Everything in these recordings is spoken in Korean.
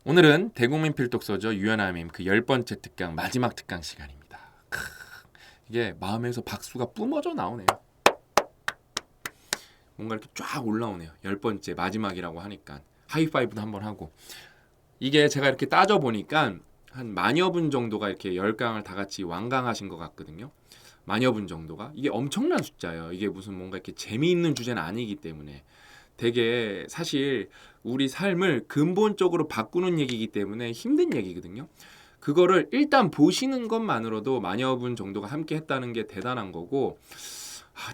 오늘은 대국민 필독서죠. 유연함임 그 10번째 특강 마지막 특강 시간입니다. 이게 마음에서 박수가 뿜어져 나오네요. 뭔가 이렇게 쫙 올라오네요. 10번째 마지막이라고 하니까 하이파이브도 한번 하고, 이게 제가 이렇게 따져보니까 한 만여 분 정도가 이렇게 10강을 다 같이 완강하신 것 같거든요. 만여 분 정도가. 이게 엄청난 숫자예요. 이게 무슨 뭔가 이렇게 재미있는 주제는 아니기 때문에 되게 사실 우리 삶을 근본적으로 바꾸는 얘기이기 때문에 힘든 얘기거든요. 그거를 일단 보시는 것만으로도 만여 분 정도가 함께 했다는 게 대단한 거고,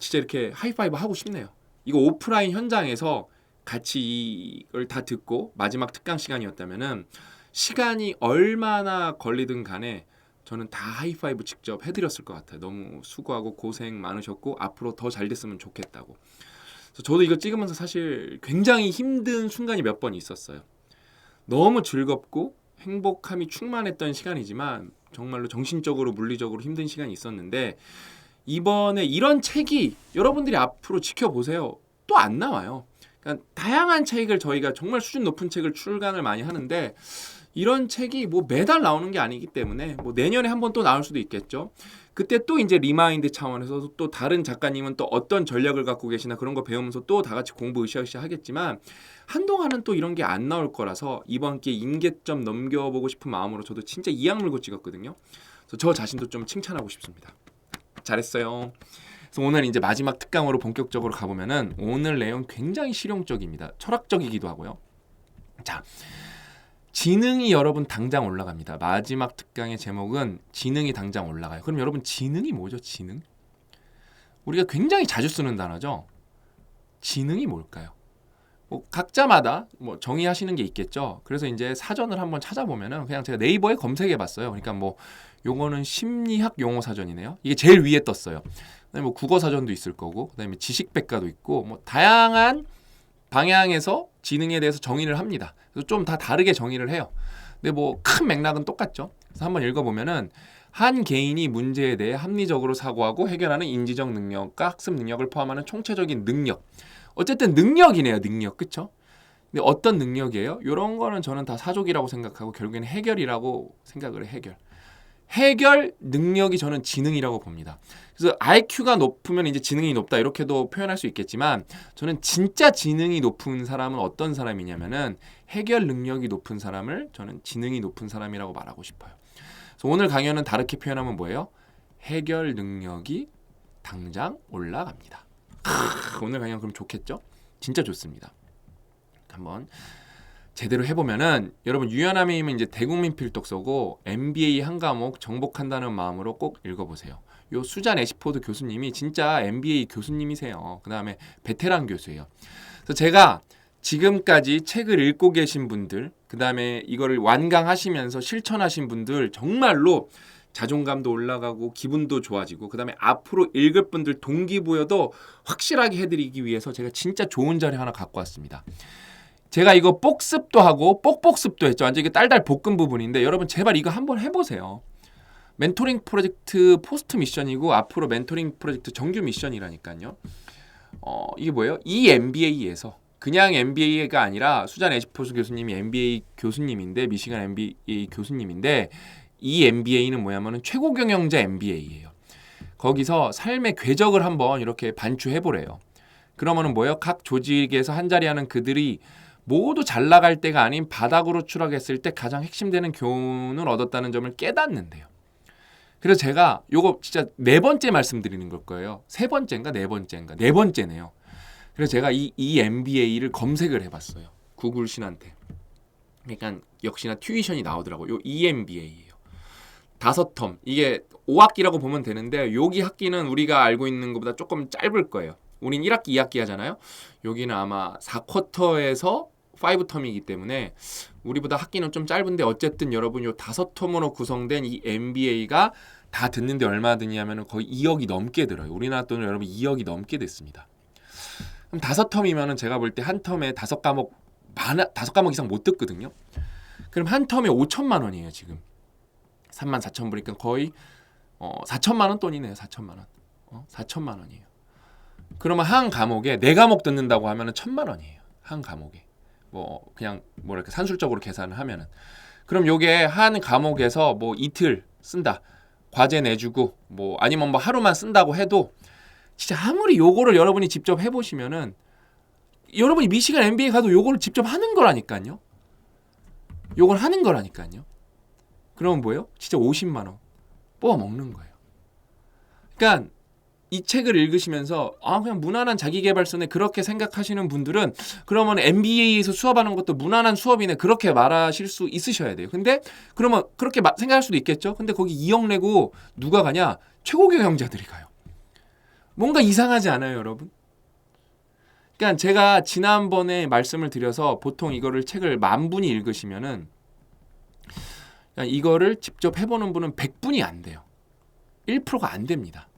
진짜 이렇게 하이파이브 하고 싶네요. 이거 오프라인 현장에서 같이 이걸 다 듣고 마지막 특강 시간이었다면은 시간이 얼마나 걸리든 간에 저는 다 하이파이브 직접 해드렸을 것 같아요. 너무 수고하고 고생 많으셨고 앞으로 더 잘 됐으면 좋겠다고. 그래서 저도 이거 찍으면서 사실 굉장히 힘든 순간이 몇 번 있었어요. 너무 즐겁고 행복함이 충만했던 시간이지만 정말로 정신적으로 물리적으로 힘든 시간이 있었는데, 이번에 이런 책이 여러분들이 앞으로 지켜보세요. 또 안 나와요. 그러니까 다양한 책을 저희가 정말 수준 높은 책을 출간을 많이 하는데, 이런 책이 뭐 매달 나오는 게 아니기 때문에 뭐 내년에 한 번 또 나올 수도 있겠죠. 그때 또 이제 리마인드 차원에서 또 다른 작가님은 또 어떤 전략을 갖고 계시나 그런 거 배우면서 또 다 같이 공부 으쌰으쌰 하겠지만, 한동안은 또 이런 게 안 나올 거라서 이번 기회에 임계점 넘겨보고 싶은 마음으로 저도 진짜 이악 물고 찍었거든요. 그래서 저 자신도 좀 칭찬하고 싶습니다. 잘했어요. 그래서 오늘 이제 마지막 특강으로 본격적으로 가보면은 오늘 내용 굉장히 실용적입니다. 철학적이기도 하고요. 자, 지능이 여러분 당장 올라갑니다. 마지막 특강의 제목은 지능이 당장 올라가요. 그럼 여러분 지능이 뭐죠? 지능? 우리가 굉장히 자주 쓰는 단어죠. 지능이 뭘까요? 뭐 각자마다 뭐 정의하시는 게 있겠죠. 그래서 이제 사전을 한번 찾아보면은 그냥 제가 네이버에 검색해봤어요. 그러니까 뭐 요거는 심리학 용어 사전이네요. 이게 제일 위에 떴어요. 그다음에 뭐 국어 사전도 있을 거고, 그다음에 지식백과도 있고, 뭐 다양한 방향에서 지능에 대해서 정의를 합니다. 그래서 좀 다 다르게 정의를 해요. 근데 뭐 큰 맥락은 똑같죠. 그래서 한번 읽어보면은 한 개인이 문제에 대해 합리적으로 사고하고 해결하는 인지적 능력과 학습 능력을 포함하는 총체적인 능력. 어쨌든 능력이네요. 능력. 그쵸? 근데 어떤 능력이에요? 이런 거는 저는 다 사족이라고 생각하고 결국에는 해결이라고 생각을 해요. 해결 능력이 저는 지능이라고 봅니다. 그래서 IQ가 높으면 이제 지능이 높다 이렇게도 표현할 수 있겠지만, 저는 진짜 지능이 높은 사람은 어떤 사람이냐면은 해결 능력이 높은 사람을 저는 지능이 높은 사람이라고 말하고 싶어요. 그래서 오늘 강연은 다르게 표현하면 뭐예요? 해결 능력이 당장 올라갑니다. 오늘 강연 그럼 좋겠죠? 진짜 좋습니다. 한번 제대로 해보면은 여러분 유연함의 힘은 이제 대국민 필독서고 MBA 한 과목 정복한다는 마음으로 꼭 읽어보세요. 요 수잔 애시포드 교수님이 진짜 MBA 교수님이세요. 그 다음에 베테랑 교수예요. 그래서 제가 지금까지 책을 읽고 계신 분들, 그 다음에 이거를 완강하시면서 실천하신 분들 정말로 자존감도 올라가고 기분도 좋아지고, 그 다음에 앞으로 읽을 분들 동기부여도 확실하게 해드리기 위해서 제가 진짜 좋은 자료 하나 갖고 왔습니다. 제가 이거 복습도 하고 뽁뽁습도 했죠. 완전 이게 딸딸 볶은 부분인데 여러분 제발 이거 한번 해보세요. 멘토링 프로젝트 포스트 미션이고 앞으로 멘토링 프로젝트 정규 미션이라니까요. 이게 뭐예요? 이 MBA에서 그냥 MBA가 아니라 수잔 애시포드 교수님이 MBA 교수님인데, 미시간 MBA 교수님인데, 이 MBA는 뭐냐면은 최고 경영자 MBA예요. 거기서 삶의 궤적을 한번 이렇게 반추해보래요. 그러면은 뭐예요? 각 조직에서 한 자리 하는 그들이 모두 잘 나갈 때가 아닌 바닥으로 추락했을 때 가장 핵심되는 교훈을 얻었다는 점을 깨닫는데요. 그래서 제가 요거 진짜 4번째 말씀드리는 걸 거예요. 3번째인가 4번째인가 4번째네요. 그래서 제가 이 MBA를 검색을 해봤어요. 구글 신한테. 그러니까 역시나 튜이션이 나오더라고요. 요 EMBA예요. 5텀. 이게 5학기라고 보면 되는데 여기 학기는 우리가 알고 있는 것보다 조금 짧을 거예요. 우린 1학기, 2학기 하잖아요. 여기는 아마 4쿼터에서 5텀이기 때문에 우리보다 학기는 좀 짧은데, 어쨌든 여러분 요 5텀으로 구성된 이 MBA가 다 듣는데 얼마 드냐면 거의 2억이 넘게 들어요. 우리나라 돈으로 여러분 2억이 넘게 됐습니다. 그럼 5텀이면은 제가 볼 때 한 텀에 5과목 이상 못 듣거든요. 그럼 한 텀에 5천만 원이에요, 지금. 34,000불이니까 거의 4천만 원 돈이네요. 4천만 원. 4천만 원이에요. 그러면 한 과목에 4과목 듣는다고 하면은 1,000만 원이에요. 한 과목에. 뭐 그냥 뭐랄까 산술적으로 계산을 하면은. 그럼 요게 한 과목에서 뭐 이틀 쓴다. 과제 내주고 뭐 아니면 뭐 하루만 쓴다고 해도 진짜 아무리 요거를 여러분이 직접 해보시면은 여러분이 미시간 MBA 가도 요거를 직접 하는 거라니까요. 요걸 하는 거라니까요. 그러면 뭐예요? 진짜 50만 원 뽑아 먹는 거예요. 그러니까 이 책을 읽으시면서 그냥 무난한 자기계발서네 그렇게 생각하시는 분들은 그러면 MBA에서 수업하는 것도 무난한 수업이네 그렇게 말하실 수 있으셔야 돼요. 근데 그러면 그렇게 생각할 수도 있겠죠. 근데 거기 2억 내고 누가 가냐? 최고 경영자들이 가요. 뭔가 이상하지 않아요, 여러분? 그러니까 제가 지난번에 말씀을 드려서 보통 이거를 책을 10,000분이 읽으시면은 이거를 직접 해보는 분은 100분이 안 돼요. 1%가 안 됩니다.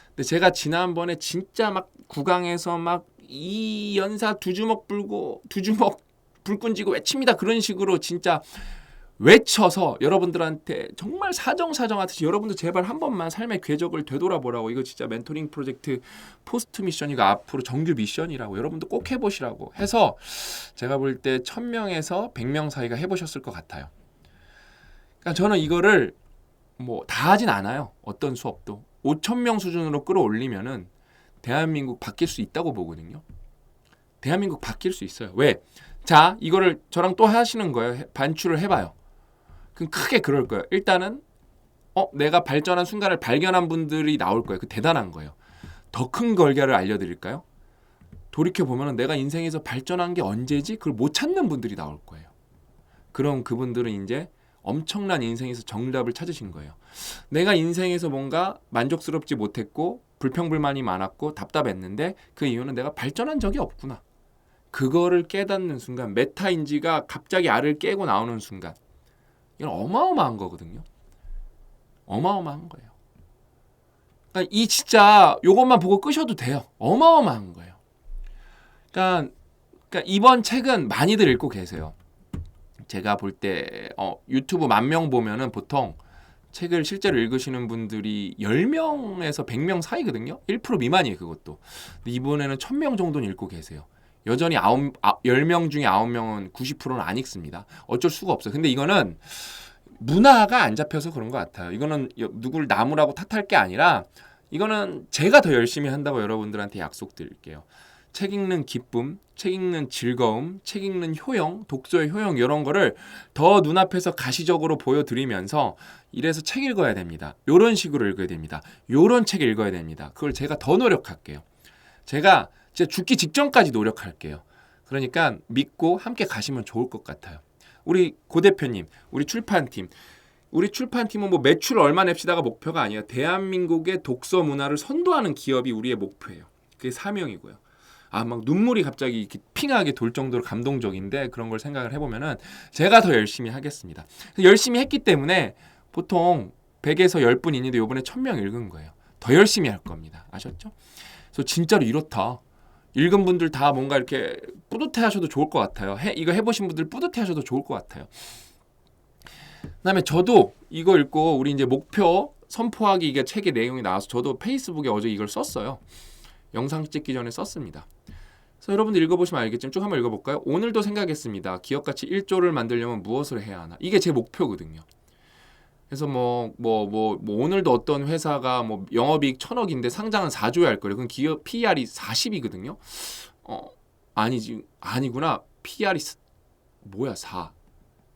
근데 제가 지난번에 진짜 막 구강에서 막 이 연사 두 주먹 불고 두 주먹 불끈 쥐고 외칩니다. 그런 식으로 진짜 외쳐서 여러분들한테 정말 사정사정하듯이 여러분들 제발 한 번만 삶의 궤적을 되돌아보라고. 이거 진짜 멘토링 프로젝트 포스트 미션이고 앞으로 정규 미션이라고 여러분도 꼭 해보시라고 해서 제가 볼 때 1000명에서 100명 사이가 해보셨을 것 같아요. 그러니까 저는 이거를 뭐 다 하진 않아요. 어떤 수업도 5,000명 수준으로 끌어올리면은 대한민국 바뀔 수 있다고 보거든요. 대한민국 바뀔 수 있어요. 왜? 자, 이거를 저랑 또 하시는 거예요. 반출을 해봐요. 그럼 크게 그럴 거예요. 일단은 내가 발전한 순간을 발견한 분들이 나올 거예요. 그 대단한 거예요. 더 큰 결과를 알려드릴까요? 돌이켜보면 내가 인생에서 발전한 게 언제지? 그걸 못 찾는 분들이 나올 거예요. 그럼 그분들은 이제 엄청난 인생에서 정답을 찾으신 거예요. 내가 인생에서 뭔가 만족스럽지 못했고 불평불만이 많았고 답답했는데 그 이유는 내가 발전한 적이 없구나. 그거를 깨닫는 순간 메타인지가 갑자기 알을 깨고 나오는 순간 이건 어마어마한 거거든요. 어마어마한 거예요. 그러니까 이 진짜 요것만 보고 끄셔도 돼요. 어마어마한 거예요. 그러니까 이번 책은 많이들 읽고 계세요. 제가 볼 때 유튜브 10,000명 보면은 보통 책을 실제로 읽으시는 분들이 10명에서 100명 사이거든요. 1% 미만이에요, 그것도. 근데 이번에는 1000명 정도는 읽고 계세요. 여전히 10명 중에 9명은 90%는 안 읽습니다. 어쩔 수가 없어요. 근데 이거는 문화가 안 잡혀서 그런 것 같아요. 이거는 누구를 나무라고 탓할 게 아니라 이거는 제가 더 열심히 한다고 여러분들한테 약속드릴게요. 책 읽는 기쁨, 책 읽는 즐거움, 책 읽는 효용, 독서의 효용 이런 거를 더 눈앞에서 가시적으로 보여드리면서 이래서 책 읽어야 됩니다. 이런 식으로 읽어야 됩니다. 이런 책 읽어야 됩니다. 그걸 제가 더 노력할게요. 제가 진짜 죽기 직전까지 노력할게요. 그러니까 믿고 함께 가시면 좋을 것 같아요. 우리 고 대표님, 우리 출판팀은 뭐 매출 얼마 냅시다가 목표가 아니에요. 대한민국의 독서 문화를 선도하는 기업이 우리의 목표예요. 그게 사명이고요. 막 눈물이 갑자기 이렇게 핑하게 돌 정도로 감동적인데 그런 걸 생각을 해보면은 제가 더 열심히 하겠습니다. 열심히 했기 때문에 보통 100에서 10분 있는데 이번에 1000명 읽은 거예요. 더 열심히 할 겁니다. 아셨죠? 그래서 진짜로 이렇다. 읽은 분들 다 뭔가 이렇게 뿌듯해 하셔도 좋을 것 같아요. 이거 해보신 분들 뿌듯해 하셔도 좋을 것 같아요. 그다음에 저도 이거 읽고 우리 이제 목표 선포하기 이게 책의 내용이 나와서 저도 페이스북에 어제 이걸 썼어요. 영상 찍기 전에 썼습니다. 그래서 여러분들 읽어보시면 알겠지만 쭉 한번 읽어볼까요? 오늘도 생각했습니다. 기업가치 1조를 만들려면 무엇을 해야 하나? 이게 제 목표거든요. 그래서 오늘도 어떤 회사가 뭐 영업이익 1,000억인데 상장은 4조에 할 거예요. 그럼 기업 PER이 40이거든요. 아니구나. PER이 뭐야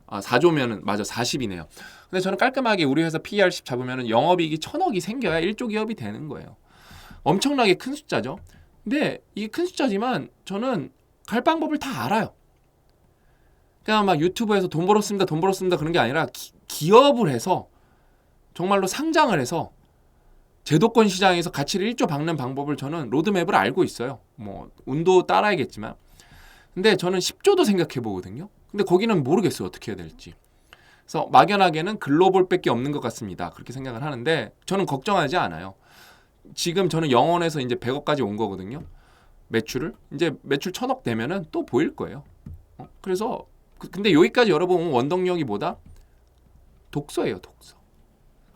4조면은 맞아 40이네요. 근데 저는 깔끔하게 우리 회사 PER 10 잡으면은 영업이익이 1,000억이 생겨야 1조 기업이 되는 거예요. 엄청나게 큰 숫자죠. 근데 이게 큰 숫자지만 저는 갈 방법을 다 알아요. 그냥 막 유튜브에서 돈 벌었습니다 그런 게 아니라 기업을 해서 정말로 상장을 해서 제도권 시장에서 가치를 1조 박는 방법을 저는 로드맵을 알고 있어요. 뭐 운도 따라야겠지만. 근데 저는 10조도 생각해 보거든요. 근데 거기는 모르겠어요. 어떻게 해야 될지. 그래서 막연하게는 글로벌밖에 없는 것 같습니다. 그렇게 생각을 하는데 저는 걱정하지 않아요. 지금 저는 영원에서 이제 100억까지 온 거거든요. 매출을. 이제 매출 1,000억 되면은 또 보일 거예요. 그래서 근데 여기까지 여러분 원동력이 뭐다? 독서예요, 독서.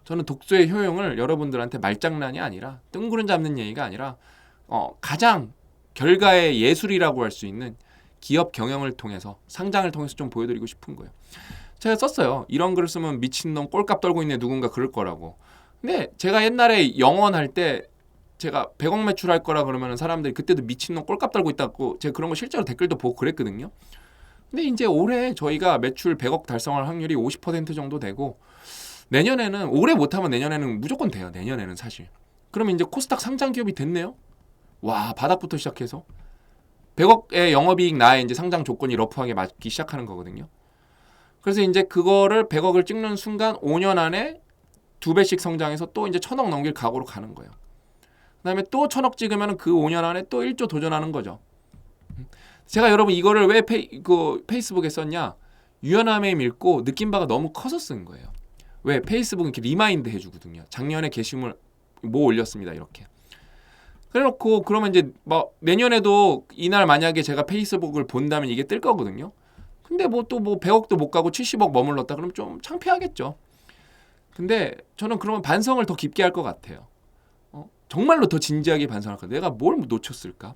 저는 독서의 효용을 여러분들한테 말장난이 아니라 뜬구름 잡는 얘기가 아니라 가장 결과의 예술이라고 할 수 있는 기업 경영을 통해서 상장을 통해서 좀 보여드리고 싶은 거예요. 제가 썼어요. 이런 글을 쓰면 미친놈 꼴값 떨고 있네 누군가 그럴 거라고. 근데 제가 옛날에 영원할 때 제가 100억 매출할 거라 그러면 사람들이 그때도 미친놈 꼴값 떨고 있다고 제가 그런 거 실제로 댓글도 보고 그랬거든요. 근데 이제 올해 저희가 매출 100억 달성할 확률이 50% 정도 되고 내년에는 올해 못하면 내년에는 무조건 돼요. 내년에는 사실. 그러면 이제 코스닥 상장 기업이 됐네요. 와 바닥부터 시작해서 100억의 영업이익 나의 이제 상장 조건이 러프하게 맞기 시작하는 거거든요. 그래서 이제 그거를 100억을 찍는 순간 5년 안에 2배씩 성장해서 또 이제 1000억 넘길 각오로 가는 거예요. 그다음에 또 1000억 찍으면 그 5년 안에 또 1조 도전하는 거죠. 제가 여러분 이거를 왜 페이스북에 썼냐? 유연함에 힘 읽고 느낀 바가 너무 커서 쓴 거예요. 왜? 페이스북은 이렇게 리마인드 해주거든요. 작년에 게시물 뭐 올렸습니다. 이렇게. 그래놓고 그러면 이제 뭐 내년에도 이날 만약에 제가 페이스북을 본다면 이게 뜰 거거든요. 근데 뭐 또 뭐 100억도 못 가고 70억 머물렀다 그러면 좀 창피하겠죠. 근데 저는 그러면 반성을 더 깊게 할 것 같아요. 정말로 더 진지하게 반성할 거예요. 내가 뭘 놓쳤을까?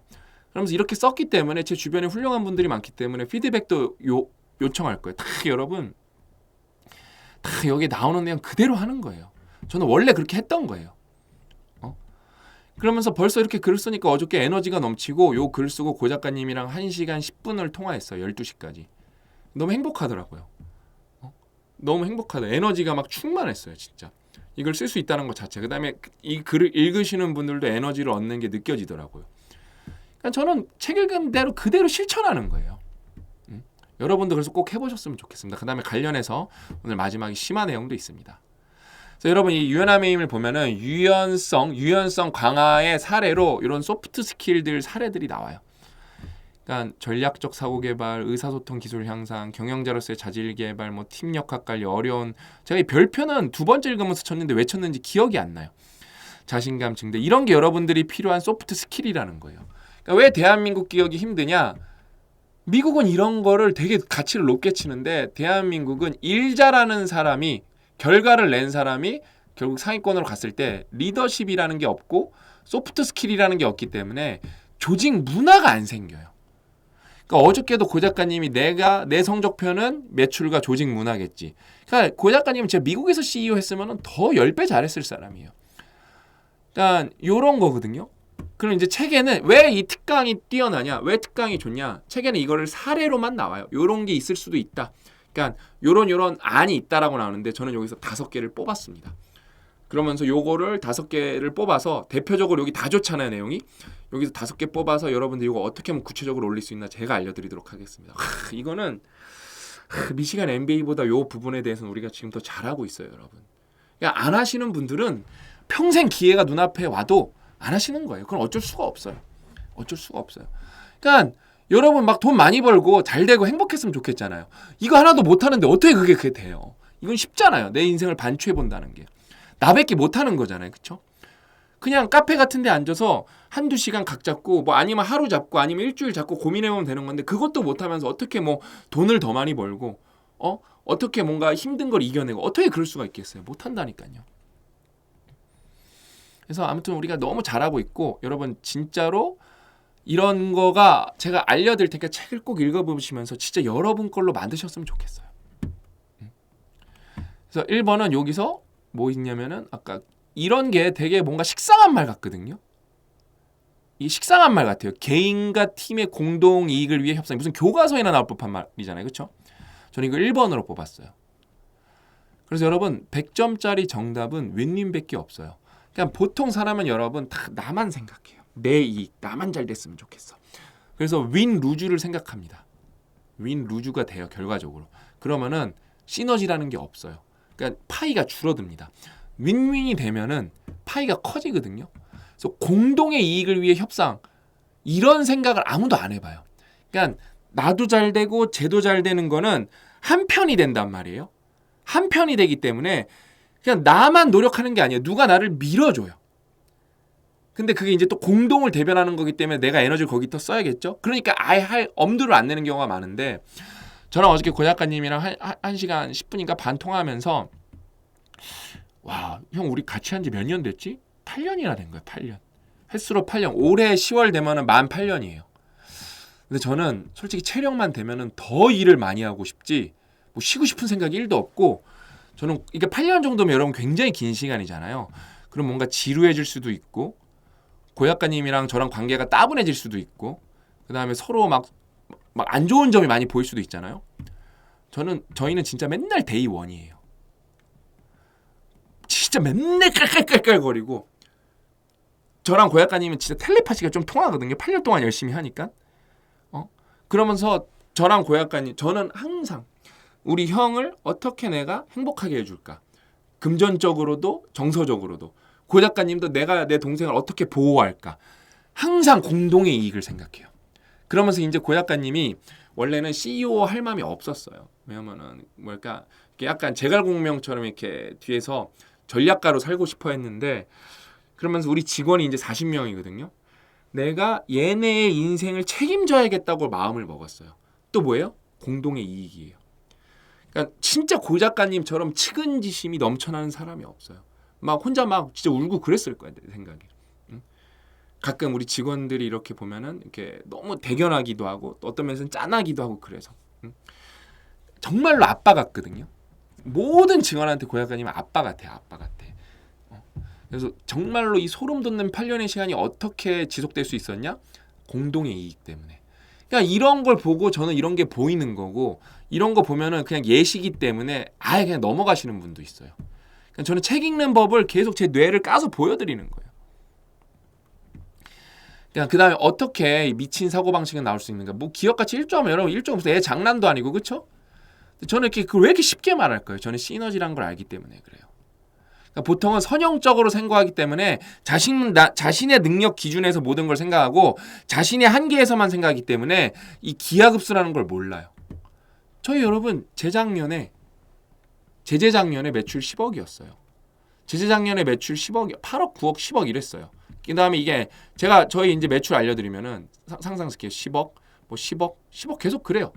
그러면서 이렇게 썼기 때문에 제 주변에 훌륭한 분들이 많기 때문에 피드백도 요청할 거예요. 다 여러분 다 여기 나오는 내용 그대로 하는 거예요. 저는 원래 그렇게 했던 거예요. 그러면서 벌써 이렇게 글을 쓰니까 어저께 에너지가 넘치고 요 글 쓰고 고 작가님이랑 1시간 10분을 통화했어요. 12시까지. 너무 행복하더라고요. 너무 행복하다. 에너지가 막 충만했어요. 진짜. 이걸 쓸 수 있다는 것 자체. 그 다음에 이 글을 읽으시는 분들도 에너지를 얻는 게 느껴지더라고요. 그러니까 저는 책 읽은 대로 그대로 실천하는 거예요. 여러분도 그래서 꼭 해보셨으면 좋겠습니다. 그 다음에 관련해서 오늘 마지막에 심화 내용도 있습니다. 그래서 여러분 이 유연함의 힘을 보면은 유연성 강화의 사례로 이런 소프트 스킬들 사례들이 나와요. 그러니까 전략적 사고 개발, 의사소통 기술 향상, 경영자로서의 자질 개발, 뭐 팀 역학 관리, 어려운 제가 이 별표는 2번째 읽으면서 쳤는데 왜 쳤는지 기억이 안 나요. 자신감 증대 이런 게 여러분들이 필요한 소프트 스킬이라는 거예요. 그러니까 왜 대한민국 기업이 힘드냐? 미국은 이런 거를 되게 가치를 높게 치는데 대한민국은 일 잘하는 사람이 결과를 낸 사람이 결국 상위권으로 갔을 때 리더십이라는 게 없고 소프트 스킬이라는 게 없기 때문에 조직 문화가 안 생겨요. 그러니까 어저께도 고 작가님이 내 성적표는 매출과 조직 문화겠지. 그러니까 고 작가님은 제가 미국에서 CEO 했으면 더 10배 잘했을 사람이에요. 그러니까 이런 거거든요. 그럼 이제 책에는 왜 이 특강이 뛰어나냐? 왜 특강이 좋냐? 책에는 이거를 사례로만 나와요. 이런 게 있을 수도 있다. 그러니까 요런 안이 있다라고 나오는데 저는 여기서 5개를 뽑았습니다. 그러면서 요거를 5개를 뽑아서 대표적으로 여기 다 좋잖아요, 내용이. 여기서 5개 뽑아서 여러분들 이거 어떻게 하면 구체적으로 올릴 수 있나 제가 알려드리도록 하겠습니다. 이거는 미시간 MBA보다 요 부분에 대해서는 우리가 지금 더 잘하고 있어요, 여러분. 그러니까 안 하시는 분들은 평생 기회가 눈앞에 와도 안 하시는 거예요. 그건 어쩔 수가 없어요. 어쩔 수가 없어요. 그러니까 여러분 막 돈 많이 벌고 잘 되고 행복했으면 좋겠잖아요. 이거 하나도 못 하는데 어떻게 그게 돼요? 이건 쉽잖아요. 내 인생을 반추해 본다는 게. 나밖에 못 하는 거잖아요. 그렇죠? 그냥 카페 같은 데 앉아서 한두 시간 각 잡고 뭐 아니면 하루 잡고 아니면 일주일 잡고 고민해 보면 되는 건데 그것도 못 하면서 어떻게 뭐 돈을 더 많이 벌고 어떻게 뭔가 힘든 걸 이겨내고 어떻게 그럴 수가 있겠어요? 못 한다니까요. 그래서 아무튼 우리가 너무 잘하고 있고 여러분 진짜로 이런 거가 제가 알려드릴 테니까 책을 꼭 읽어보시면서 진짜 여러분 걸로 만드셨으면 좋겠어요. 그래서 1번은 여기서 뭐 있냐면은 아까 이런 게 되게 뭔가 식상한 말 같거든요. 이 식상한 말 같아요. 개인과 팀의 공동 이익을 위해 협상. 무슨 교과서에나 나올 법한 말이잖아요. 그렇죠? 저는 이거 1번으로 뽑았어요. 그래서 여러분 100점짜리 정답은 윈윈밖에 없어요. 그냥 보통 사람은 여러분 다 나만 생각해요. 내 이익, 나만 잘 됐으면 좋겠어. 그래서 윈 루즈를 생각합니다. 윈 루즈가 돼요. 결과적으로. 그러면은 시너지라는 게 없어요. 그러니까 파이가 줄어듭니다. 윈윈이 되면은 파이가 커지거든요. 그래서 공동의 이익을 위해 협상 이런 생각을 아무도 안 해봐요. 그러니까 나도 잘 되고 쟤도 잘 되는 거는 한 편이 된단 말이에요. 한 편이 되기 때문에 그냥 나만 노력하는 게 아니에요. 누가 나를 밀어줘요. 근데 그게 이제 또 공동을 대변하는 거기 때문에 내가 에너지를 거기 더 써야겠죠. 그러니까 아예 할 엄두를 안 내는 경우가 많은데 저랑 어저께 고 작가님이랑 1시간 10분인가 반 통화하면서 와, 형 우리 같이 한 지 몇 년 됐지? 8년이나 된 거예요. 8년. 횟수로 8년. 올해 10월 되면은 만 8년이에요. 근데 저는 솔직히 체력만 되면은 더 일을 많이 하고 싶지 뭐 쉬고 싶은 생각이 1도 없고 저는 이게 8년 정도면 여러분 굉장히 긴 시간이잖아요. 그럼 뭔가 지루해질 수도 있고 고약가님이랑 저랑 관계가 따분해질 수도 있고 그다음에 서로 막 안 좋은 점이 많이 보일 수도 있잖아요. 저희는 진짜 맨날 데이 원이에요. 진짜 맨날 깔깔깔깔거리고 저랑 고약가님은 진짜 텔레파시가 좀 통하거든요. 8년 동안 열심히 하니까. 그러면서 저랑 고약가님 저는 항상 우리 형을 어떻게 내가 행복하게 해줄까. 금전적으로도 정서적으로도. 고 작가님도 내가 내 동생을 어떻게 보호할까. 항상 공동의 이익을 생각해요. 그러면서 이제 고 작가님이 원래는 CEO 할 마음이 없었어요. 왜냐면은 뭐랄까 약간 제갈공명처럼 이렇게 뒤에서 전략가로 살고 싶어 했는데 그러면서 우리 직원이 이제 40명이거든요. 내가 얘네의 인생을 책임져야겠다고 마음을 먹었어요. 또 뭐예요? 공동의 이익이에요. 그러니까 진짜 고 작가님처럼 측은지심이 넘쳐나는 사람이 없어요. 막 혼자 막 진짜 울고 그랬을 거야 내 생각에. 응? 가끔 우리 직원들이 이렇게 보면은 이렇게 너무 대견하기도 하고 또 어떤 면에서는 짠하기도 하고 그래서 응? 정말로 아빠 같거든요. 모든 직원한테 고 작가님은 아빠 같아, 아빠 같아. 그래서 정말로 이 소름 돋는 8년의 시간이 어떻게 지속될 수 있었냐? 공동의 이익 때문에. 그러니까 이런 걸 보고 저는 이런 게 보이는 거고 이런 거 보면은 그냥 예시기 때문에 아예 그냥 넘어가시는 분도 있어요. 그러니까 저는 책 읽는 법을 계속 제 뇌를 까서 보여드리는 거예요. 그냥 그 다음에 어떻게 미친 사고방식이 나올 수 있는가. 뭐 기억같이 1조하면 여러분 1조 무슨 애 장난도 아니고 그쵸? 저는 이렇게 그걸 왜 이렇게 쉽게 말할 거예요. 저는 시너지란 걸 알기 때문에 그래요. 그러니까 보통은 선형적으로 생각하기 때문에 자신의 능력 기준에서 모든 걸 생각하고 자신의 한계에서만 생각하기 때문에 이 기하급수라는 걸 몰라요. 저희 여러분 재작년에 매출 10억이었어요. 재작년에 매출 10억, 8억, 9억, 10억 이랬어요. 그다음에 이게 제가 저희 이제 매출 알려드리면은 상상스케일 10억, 뭐 10억 계속 그래요.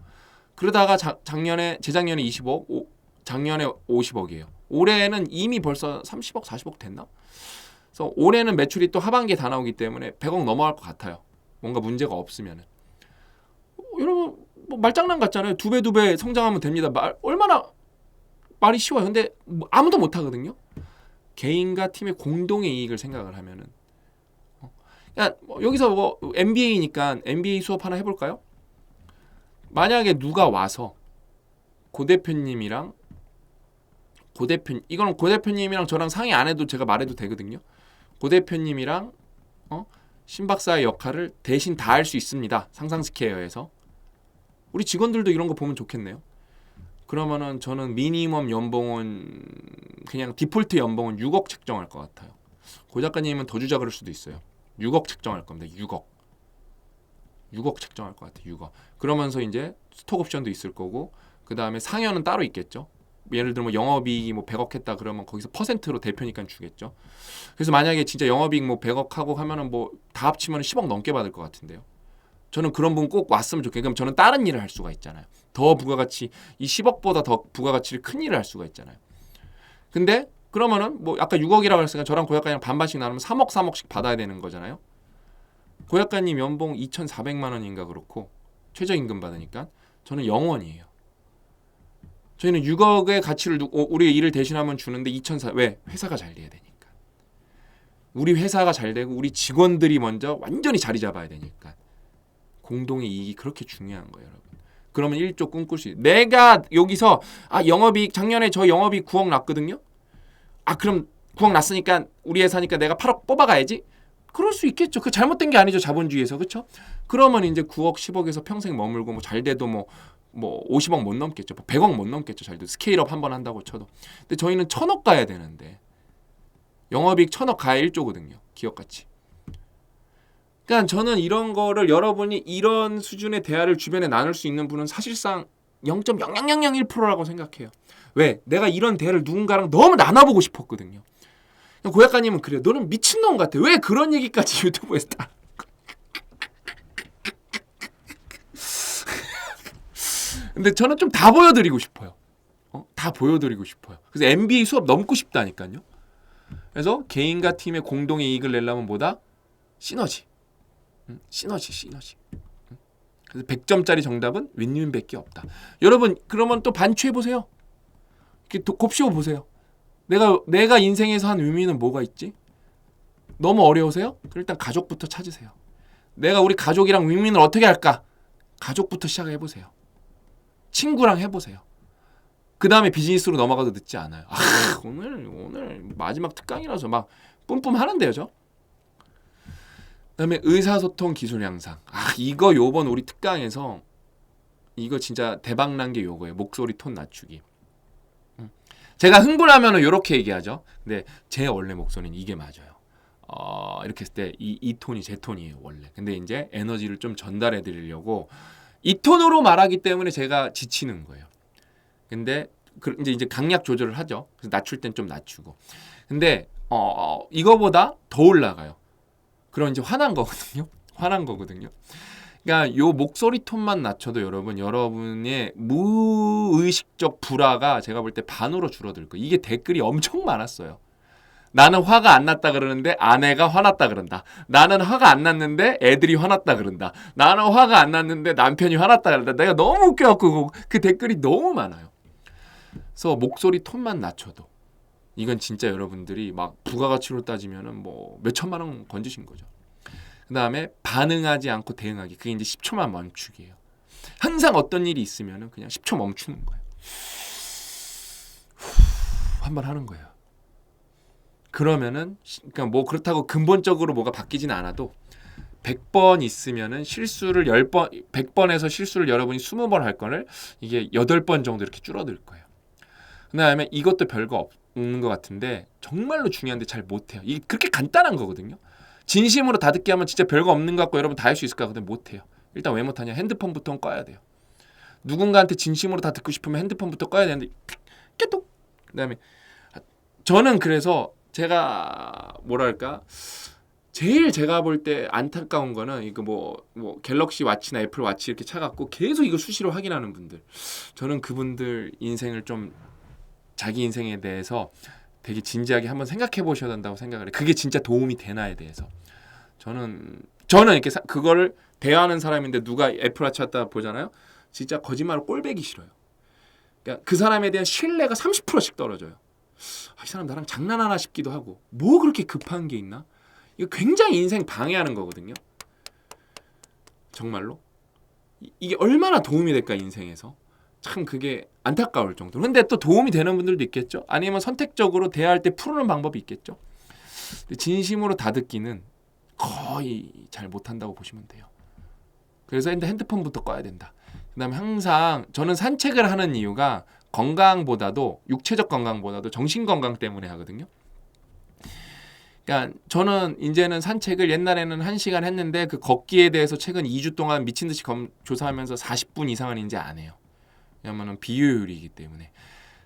그러다가 재작년에 20억, 작년에 50억이에요. 올해는 이미 벌써 30억, 40억 됐나? 그래서 올해는 매출이 또 하반기에 다 나오기 때문에 100억 넘어갈 것 같아요. 뭔가 문제가 없으면은. 여러분 뭐 말장난 같잖아요. 두 배 성장하면 됩니다. 얼마나 말이 쉬워요. 근데 뭐 아무도 못 하거든요. 개인과 팀의 공동의 이익을 생각을 하면은. 여기서 뭐 MBA니까 MBA 수업 하나 해볼까요? 만약에 누가 와서 고 대표님이랑 이거는 고 대표님이랑 저랑 상의 안 해도 제가 말해도 되거든요. 고 대표님이랑 신 박사의 역할을 대신 다 할 수 있습니다. 상상스퀘어에서. 우리 직원들도 이런 거 보면 좋겠네요. 그러면은 저는 미니멈 연봉은 그냥 디폴트 연봉은 6억 책정할 것 같아요. 고 작가님은 더 주자 그럴 수도 있어요. 6억 책정할 겁니다. 6억 책정할 것 같아요. 6억. 그러면서 이제 스톡 옵션도 있을 거고 그 다음에 상여는 따로 있겠죠. 예를 들면 영업이익이 뭐 100억 했다 그러면 거기서 퍼센트로 대표니까 주겠죠. 그래서 만약에 진짜 영업이익 뭐 100억 하고 하면은 뭐 다 합치면 10억 넘게 받을 것 같은데요. 저는 그런 분 꼭 왔으면 좋겠어요. 그럼 저는 다른 일을 할 수가 있잖아요. 더 부가가치 이 10억보다 더 부가가치를 큰 일을 할 수가 있잖아요. 근데 그러면은 뭐 아까 6억이라고 했으니까 저랑 고약가님 반반씩 나누면 3억씩 받아야 되는 거잖아요. 고약가님 연봉 2,400만 원인가 그렇고 최저임금 받으니까 저는 0원이에요. 저희는 6억의 가치를 우리의 일을 대신하면 주는데 2,400 왜? 회사가 잘 돼야 되니까. 우리 회사가 잘 되고 우리 직원들이 먼저 완전히 자리 잡아야 되니까. 공동의 이익이 그렇게 중요한 거예요, 여러분. 그러면 1조 꿈꿀 수 있어요. 내가 여기서 영업이익 작년에 저 영업이익 9억 났거든요. 그럼 9억 났으니까 우리 회사니까 내가 8억 뽑아가야지. 그럴 수 있겠죠. 그 잘못된 게 아니죠, 자본주의에서. 그렇죠? 그러면 이제 9억, 10억에서 평생 머물고 뭐 잘 돼도 뭐 50억 못 넘겠죠. 100억 못 넘겠죠. 잘 돼도 스케일업 한번 한다고 쳐도. 근데 저희는 1,000억 가야 되는데 영업이익 1,000억 가야 1조거든요. 기업가치. 그러니까 저는 이런 거를 여러분이 이런 수준의 대화를 주변에 나눌 수 있는 분은 사실상 0.0001%라고 생각해요. 왜? 내가 이런 대화를 누군가랑 너무 나눠보고 싶었거든요. 고 작가님은 그래요. 너는 미친놈 같아. 왜 그런 얘기까지 유튜브에서 다 근데 저는 좀 다 보여드리고 싶어요. 다 보여드리고 싶어요. 그래서 MBA 수업 넘고 싶다니까요. 그래서 개인과 팀의 공동의 이익을 내려면 뭐다? 시너지. 시너지. 그래서 100점짜리 정답은 윈윈밖에 없다. 여러분 그러면 또 반추해 보세요. 이렇게 곱씹어 보세요. 내가 인생에서 한 의미는 뭐가 있지? 너무 어려우세요? 그럼 일단 가족부터 찾으세요. 내가 우리 가족이랑 윈윈을 어떻게 할까? 가족부터 시작해 보세요. 친구랑 해보세요. 그 다음에 비즈니스로 넘어가도 늦지 않아요. 오늘 마지막 특강이라서 막 뿜뿜 하는데요, 저. 그다음에 의사소통 기술 향상. 이거 요번 우리 특강에서 이거 진짜 대박 난 게 요거예요. 목소리 톤 낮추기. 제가 흥분하면은 요렇게 얘기하죠. 근데 제 원래 목소리는 이게 맞아요. 이렇게 했을 때 이 톤이 제 톤이에요, 원래. 근데 이제 에너지를 좀 전달해 드리려고 이 톤으로 말하기 때문에 제가 지치는 거예요. 근데 이제 강약 조절을 하죠. 그래서 낮출 땐 좀 낮추고. 근데 이거보다 더 올라가요. 그럼 이제 화난 거거든요. 그러니까 요 목소리 톤만 낮춰도 여러분의 무의식적 불화가 제가 볼 때 반으로 줄어들 거예요. 이게 댓글이 엄청 많았어요. 나는 화가 안 났다 그러는데 아내가 화났다 그런다. 나는 화가 안 났는데 애들이 화났다 그런다. 나는 화가 안 났는데 남편이 화났다 그런다. 내가 너무 웃겨갖고 그 댓글이 너무 많아요. 그래서 목소리 톤만 낮춰도 이건 진짜 여러분들이 막 부가가치로 따지면은 뭐 몇 천만 원 건지신 거죠. 그 다음에 반응하지 않고 대응하기. 그게 이제 10초만 멈추기예요. 항상 어떤 일이 있으면은 그냥 10초 멈추는 거예요. 한번 하는 거예요. 그러면은 그러니까 뭐 그렇다고 근본적으로 뭐가 바뀌진 않아도 100번 있으면은 실수를 10번 100번에서 실수를 여러분이 20번 할 거를 이게 8번 정도 이렇게 줄어들 거예요. 그다음에 이것도 별거 없는 것 같은데 정말로 중요한데 잘 못해요. 이게 그렇게 간단한 거거든요. 진심으로 다 듣게 하면 진짜 별거 없는 것 같고 여러분 다 할 수 있을 것 같은데 못해요. 일단 왜 못하냐? 핸드폰부터 꺼야 돼요. 누군가한테 진심으로 다 듣고 싶으면 핸드폰부터 꺼야 되는데 깨똑. 그다음에 저는 그래서 제가 뭐랄까 제일 제가 볼 때 안타까운 거는 이거 뭐 갤럭시 와치나 애플 와치 이렇게 차갖고 계속 이거 수시로 확인하는 분들. 저는 그분들 인생을 좀 자기 인생에 대해서 되게 진지하게 한번 생각해 보셔야 된다고 생각을 해요. 그게 진짜 도움이 되나에 대해서. 저는 이렇게 그거를 대하는 사람인데 누가 애플워치 갖다 보잖아요. 진짜 거짓말로 꼴배기 싫어요. 그러니까 그 사람에 대한 신뢰가 30%씩 떨어져요. 이 사람 나랑 장난하나 싶기도 하고 뭐 그렇게 급한 게 있나? 이거 굉장히 인생 방해하는 거거든요. 정말로. 이게 얼마나 도움이 될까 인생에서. 참 그게 안타까울 정도로. 근데 또 도움이 되는 분들도 있겠죠. 아니면 선택적으로 대화할 때 푸는 방법이 있겠죠. 진심으로 다 듣기는 거의 잘 못한다고 보시면 돼요. 그래서 핸드폰부터 꺼야 된다. 그 다음에 항상 저는 산책을 하는 이유가 건강보다도 육체적 건강보다도 정신 건강 때문에 하거든요. 그러니까 저는 이제는 산책을 옛날에는 1시간 했는데 그 걷기에 대해서 최근 2주 동안 미친 듯이 조사하면서 40분 이상은 이제 안 해요. 왜냐면은 비효율이기 때문에.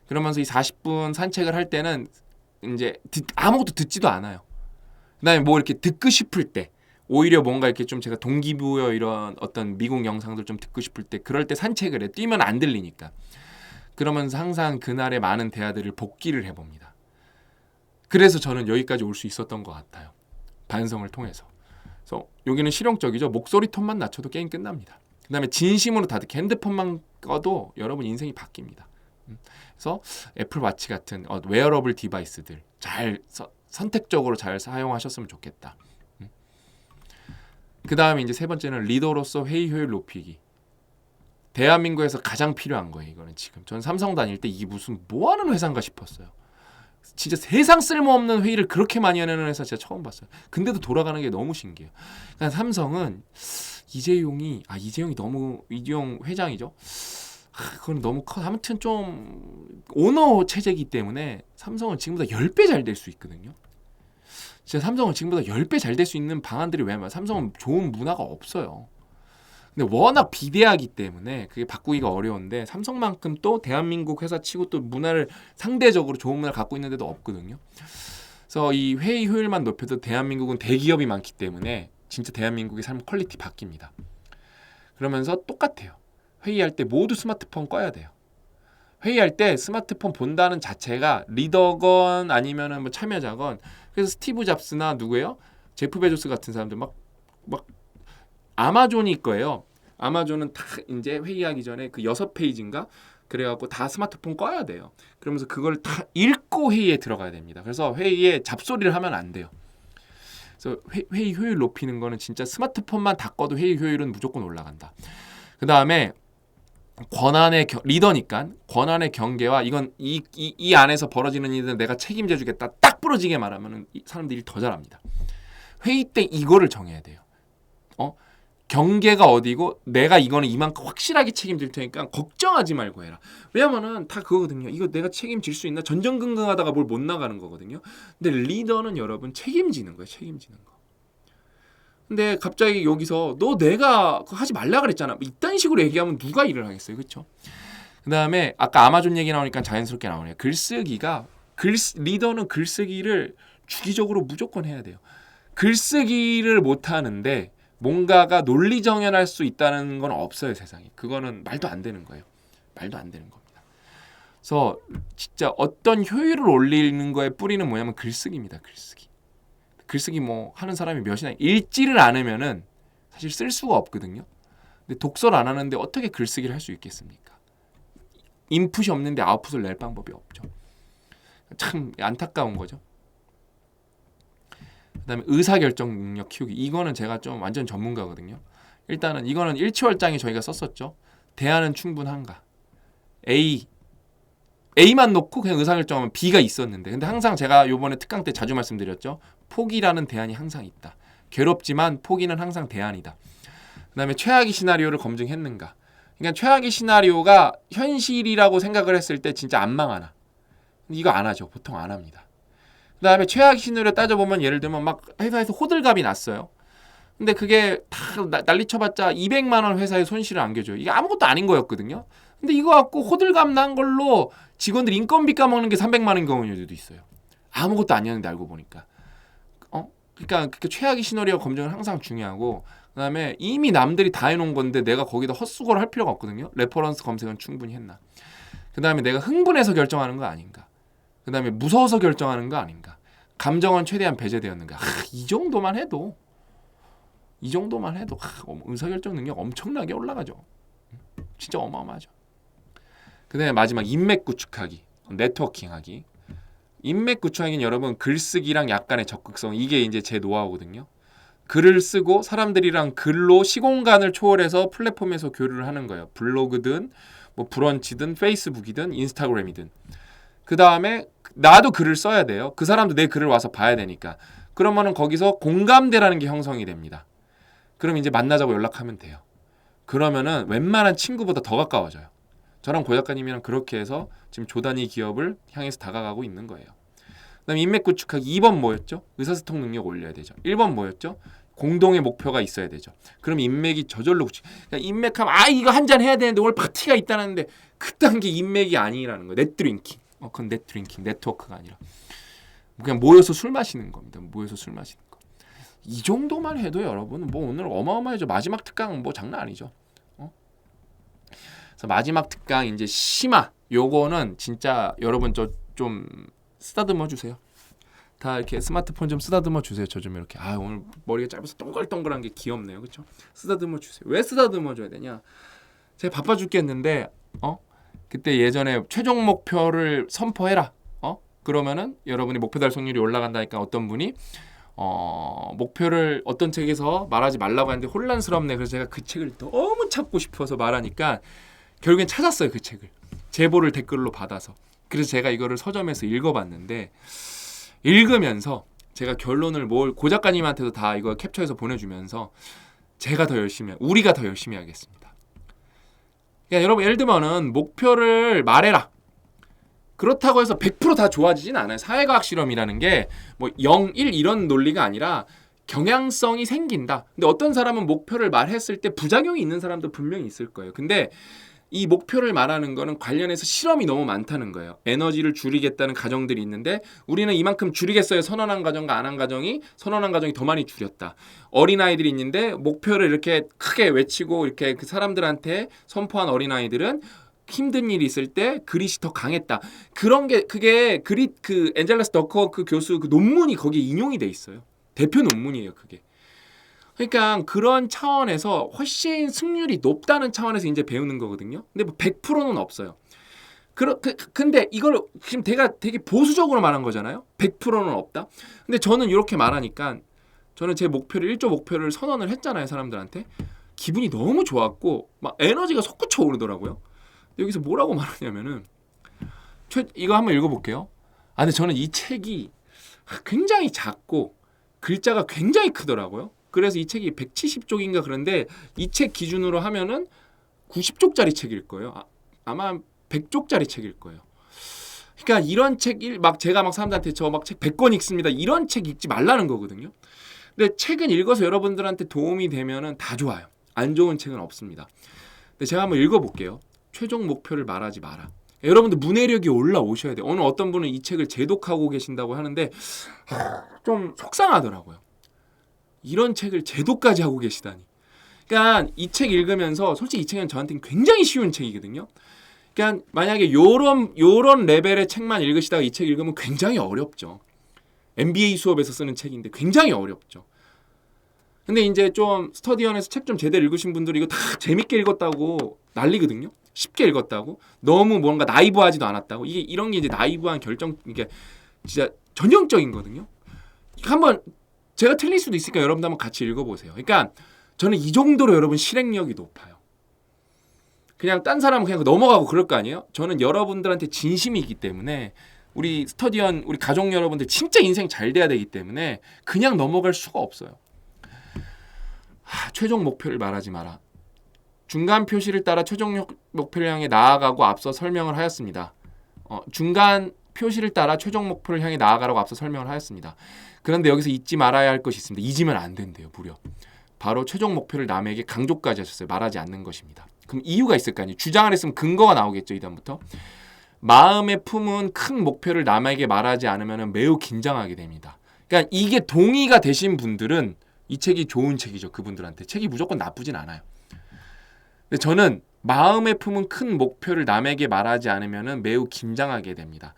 그러면서 이 40분 산책을 할 때는 이제 아무것도 듣지도 않아요. 그다음에 뭐 이렇게 듣고 싶을 때 오히려 뭔가 이렇게 좀 제가 동기부여 이런 어떤 미국 영상들 좀 듣고 싶을 때 그럴 때 산책을 해. 뛰면 안 들리니까. 그러면서 항상 그날의 많은 대화들을 복기를 해봅니다. 그래서 저는 여기까지 올 수 있었던 것 같아요. 반성을 통해서. 그래서 여기는 실용적이죠. 목소리 톤만 낮춰도 게임 끝납니다. 그 다음에 진심으로 다 듣게 핸드폰만 꺼도 여러분 인생이 바뀝니다. 그래서 애플워치 같은 웨어러블 디바이스들 잘 선택적으로 잘 사용하셨으면 좋겠다. 그 다음에 이제 세 번째는 리더로서 회의 효율 높이기. 대한민국에서 가장 필요한 거예요. 이거는 지금 전 삼성 다닐 때 이게 무슨 뭐하는 회사인가 싶었어요. 진짜 세상 쓸모없는 회의를 그렇게 많이 하는 회사 진짜 처음 봤어요. 근데도 돌아가는 게 너무 신기해요. 그러니까 삼성은 이재용 회장이죠. 그건 너무 커. 아무튼 좀 오너 체제이기 때문에 삼성은 지금보다 10배 잘 될 수 있거든요. 진짜 삼성은 지금보다 10배 잘 될 수 있는 방안들이 왜냐면 삼성은 좋은 문화가 없어요. 근데 워낙 비대하기 때문에 그게 바꾸기가 어려운데 삼성만큼 또 대한민국 회사 치고 또 문화를 상대적으로 좋은 문화를 갖고 있는 데도 없거든요. 그래서 이 회의 효율만 높여도 대한민국은 대기업이 많기 때문에 진짜 대한민국의 삶 퀄리티 바뀝니다. 그러면서 똑같아요. 회의할 때 모두 스마트폰 꺼야 돼요. 회의할 때 스마트폰 본다는 자체가 리더건 아니면은 뭐 참여자건 그래서 스티브 잡스나 누구예요? 제프 베조스 같은 사람들 막 아마존이 거예요. 아마존은 다 이제 회의하기 전에 그 6페이지인가 그래갖고 다 스마트폰 꺼야 돼요. 그러면서 그걸 다 읽고 회의에 들어가야 됩니다. 그래서 회의에 잡소리를 하면 안 돼요. 그래서 회의 효율 높이는 거는 진짜 스마트폰만 다 꺼도 회의 효율은 무조건 올라간다. 그 다음에 권한의 리더니까 권한의 경계와 이건 이 안에서 벌어지는 일은 내가 책임져 주겠다. 딱 부러지게 말하면 사람들이 더 잘합니다. 회의 때 이거를 정해야 돼요. 경계가 어디고 내가 이거는 이만큼 확실하게 책임질 테니까 걱정하지 말고 해라. 왜냐면은 다 그거거든요. 이거 내가 책임질 수 있나? 전전긍긍하다가 뭘 못 나가는 거거든요. 근데 리더는 여러분 책임지는 거예요. 책임지는 거. 근데 갑자기 여기서 너 내가 그거 하지 말라 그랬잖아. 이딴 식으로 얘기하면 누가 일을 하겠어요. 그렇죠? 그다음에 아까 아마존 얘기 나오니까 자연스럽게 나오네요. 글쓰기가 리더는 글쓰기를 주기적으로 무조건 해야 돼요. 글쓰기를 못 하는데 뭔가가 논리 정연할 수 있다는 건 없어요, 세상에. 그거는 말도 안 되는 거예요. 말도 안 되는 겁니다. 그래서 진짜 어떤 효율을 올리는 거에 뿌리는 뭐냐면 글쓰기입니다. 글쓰기. 글쓰기 뭐 하는 사람이 몇이나 읽지를 않으면은 사실 쓸 수가 없거든요. 근데 독서를 안 하는데 어떻게 글쓰기를 할 수 있겠습니까? 인풋이 없는데 아웃풋을 낼 방법이 없죠. 참 안타까운 거죠. 그다음에 의사결정 능력 키우기. 이거는 제가 좀 완전 전문가거든요. 일단은 이거는 일치월장에 저희가 썼었죠. 대안은 충분한가? A만 놓고 그냥 의사결정하면 B가 있었는데 근데 항상 제가 요번에 특강 때 자주 말씀드렸죠. 포기라는 대안이 항상 있다. 괴롭지만 포기는 항상 대안이다. 그다음에 최악의 시나리오를 검증했는가? 그러니까 최악의 시나리오가 현실이라고 생각을 했을 때 진짜 안 망하나? 이거 안 하죠. 보통 안 합니다. 그 다음에 최악 시나리오 따져보면 예를 들면 막 회사에서 호들갑이 났어요. 근데 그게 다 난리쳐봤자 200만 원 회사에 손실을 안겨줘요. 이게 아무것도 아닌 거였거든요. 근데 이거 갖고 호들갑 난 걸로 직원들 인건비 까먹는 게 300만 원인 경우도 있어요. 아무것도 아니었는데 알고 보니까. 그러니까 최악의 시나리오 검증은 항상 중요하고 그 다음에 이미 남들이 다 해놓은 건데 내가 거기다 헛수고를 할 필요가 없거든요. 레퍼런스 검색은 충분히 했나. 그 다음에 내가 흥분해서 결정하는 거 아닌가. 그 다음에 무서워서 결정하는 거 아닌가. 감정은 최대한 배제되었는가. 이 정도만 해도 의사결정 능력 엄청나게 올라가죠. 진짜 어마어마하죠. 그 다음에 마지막 인맥 구축하기, 네트워킹하기. 인맥 구축하기는 여러분 글쓰기랑 약간의 적극성, 이게 이제 제 노하우거든요. 글을 쓰고 사람들이랑 글로 시공간을 초월해서 플랫폼에서 교류를 하는 거예요. 블로그든 뭐 브런치든 페이스북이든 인스타그램이든. 그 다음에 나도 글을 써야 돼요. 그 사람도 내 글을 와서 봐야 되니까. 그러면은 거기서 공감대라는 게 형성이 됩니다. 그럼 이제 만나자고 연락하면 돼요. 그러면은 웬만한 친구보다 더 가까워져요. 저랑 고 작가님이랑 그렇게 해서 지금 조단위 기업을 향해서 다가가고 있는 거예요. 그다음에 인맥 구축하기 2번 뭐였죠? 의사소통 능력 올려야 되죠. 1번 뭐였죠? 공동의 목표가 있어야 되죠. 그럼 인맥이 저절로 구축. 그러니까 인맥하면 이거 한잔 해야 되는데 오늘 파티가 있다는데 그딴 게 인맥이 아니라는 거예요. 넷드링킹. 그건 넷드링킹, 네트워크가 아니라 그냥 모여서 술 마시는 겁니다. 모여서 술 마시는 거. 이 정도만 해도 여러분 뭐 오늘 어마어마하죠. 마지막 특강 뭐 장난 아니죠. 그래서 마지막 특강 이제 심화. 요거는 진짜 여러분 저 좀 쓰다듬어 주세요. 다 이렇게 스마트폰 좀 쓰다듬어 주세요. 저 좀 이렇게 오늘 머리가 짧아서 동글동글한 게 귀엽네요. 그렇죠? 쓰다듬어 주세요. 왜 쓰다듬어 줘야 되냐? 제가 바빠 죽겠는데 그때 예전에 최종 목표를 선포해라. 그러면은 여러분이 목표 달성률이 올라간다니까 어떤 분이 목표를 어떤 책에서 말하지 말라고 하는데 혼란스럽네. 그래서 제가 그 책을 너무 찾고 싶어서 말하니까 결국엔 찾았어요. 그 책을. 제보를 댓글로 받아서. 그래서 제가 이거를 서점에서 읽어봤는데 읽으면서 제가 결론을 고 작가님한테도 다 이거 캡처해서 보내주면서 우리가 더 열심히 하겠습니다. 그러니까 여러분 예를 들면은 목표를 말해라. 그렇다고 해서 100% 다 좋아지진 않아요. 사회과학 실험이라는 게 뭐 0, 1 이런 논리가 아니라 경향성이 생긴다. 근데 어떤 사람은 목표를 말했을 때 부작용이 있는 사람도 분명히 있을 거예요. 근데 이 목표를 말하는 거는 관련해서 실험이 너무 많다는 거예요. 에너지를 줄이겠다는 가정들이 있는데 우리는 이만큼 줄이겠어요. 선언한 가정과 안 한 가정이 선언한 가정이 더 많이 줄였다. 어린아이들이 있는데 목표를 이렇게 크게 외치고 이렇게 그 사람들한테 선포한 어린아이들은 힘든 일이 있을 때 그릿이 더 강했다. 그게 그릿 엔젤러스 더커 그 교수 그 논문이 거기에 인용이 돼 있어요. 대표 논문이에요, 그게. 그러니까 그런 차원에서 훨씬 승률이 높다는 차원에서 이제 배우는 거거든요. 근데 뭐 100%는 없어요. 근데 이걸 지금 제가 되게 보수적으로 말한 거잖아요. 100%는 없다. 근데 저는 이렇게 말하니까 저는 제 목표를 1조 목표를 선언을 했잖아요, 사람들한테. 기분이 너무 좋았고 막 에너지가 솟구쳐 오르더라고요. 여기서 뭐라고 말하냐면은 이거 한번 읽어볼게요. 아, 근데 저는 이 책이 굉장히 작고 글자가 굉장히 크더라고요. 그래서 이 책이 170쪽인가 그런데 이 책 기준으로 하면은 90쪽짜리 책일 거예요. 아마 100쪽짜리 책일 거예요. 그러니까 이런 막 제가 막 사람들한테 저 막 책 100권 읽습니다. 이런 책 읽지 말라는 거거든요. 근데 책은 읽어서 여러분들한테 도움이 되면은 다 좋아요. 안 좋은 책은 없습니다. 근데 제가 한번 읽어볼게요. 최종 목표를 말하지 마라. 여러분들 문해력이 올라오셔야 돼요. 오늘 어떤 분은 이 책을 재독하고 계신다고 하는데 좀 속상하더라고요. 이런 책을 재독까지 하고 계시다니. 그러니까 이 책 읽으면서 솔직히 이 책은 저한테는 굉장히 쉬운 책이거든요. 그러니까 만약에 요런 레벨의 책만 읽으시다가 이 책 읽으면 굉장히 어렵죠. MBA 수업에서 쓰는 책인데 굉장히 어렵죠. 근데 이제 좀 스터디원에서 책 좀 제대로 읽으신 분들이 이거 다 재밌게 읽었다고 난리거든요. 쉽게 읽었다고. 너무 뭔가 나이브하지도 않았다고. 이런 게 이제 나이브한 이게 진짜 전형적인 거거든요. 한번 제가 틀릴 수도 있으니까 여러분도 한번 같이 읽어보세요. 그러니까 저는 이 정도로 여러분 실행력이 높아요. 그냥 딴 사람은 그냥 넘어가고 그럴 거 아니에요? 저는 여러분들한테 진심이기 때문에 우리 스터디언 우리 가족 여러분들 진짜 인생 잘 돼야 되기 때문에 그냥 넘어갈 수가 없어요. 최종 목표를 말하지 마라. 중간 표시를 따라 최종 목표를 향해 나아가고 앞서 설명을 하였습니다. 중간 표시를 따라 최종 목표를 향해 나아가라고 앞서 설명을 하였습니다. 그런데 여기서 잊지 말아야 할 것이 있습니다. 잊으면 안 된대요. 무려. 바로 최종 목표를 남에게 강조까지 하셨어요. 말하지 않는 것입니다. 그럼 이유가 있을 거 아니에요. 주장을 했으면 근거가 나오겠죠. 이다음부터. 마음에 품은 큰 목표를 남에게 말하지 않으면 매우 긴장하게 됩니다. 그러니까 이게 동의가 되신 분들은 이 책이 좋은 책이죠. 그분들한테. 책이 무조건 나쁘진 않아요. 근데 저는 마음에 품은 큰 목표를 남에게 말하지 않으면 매우 긴장하게 됩니다.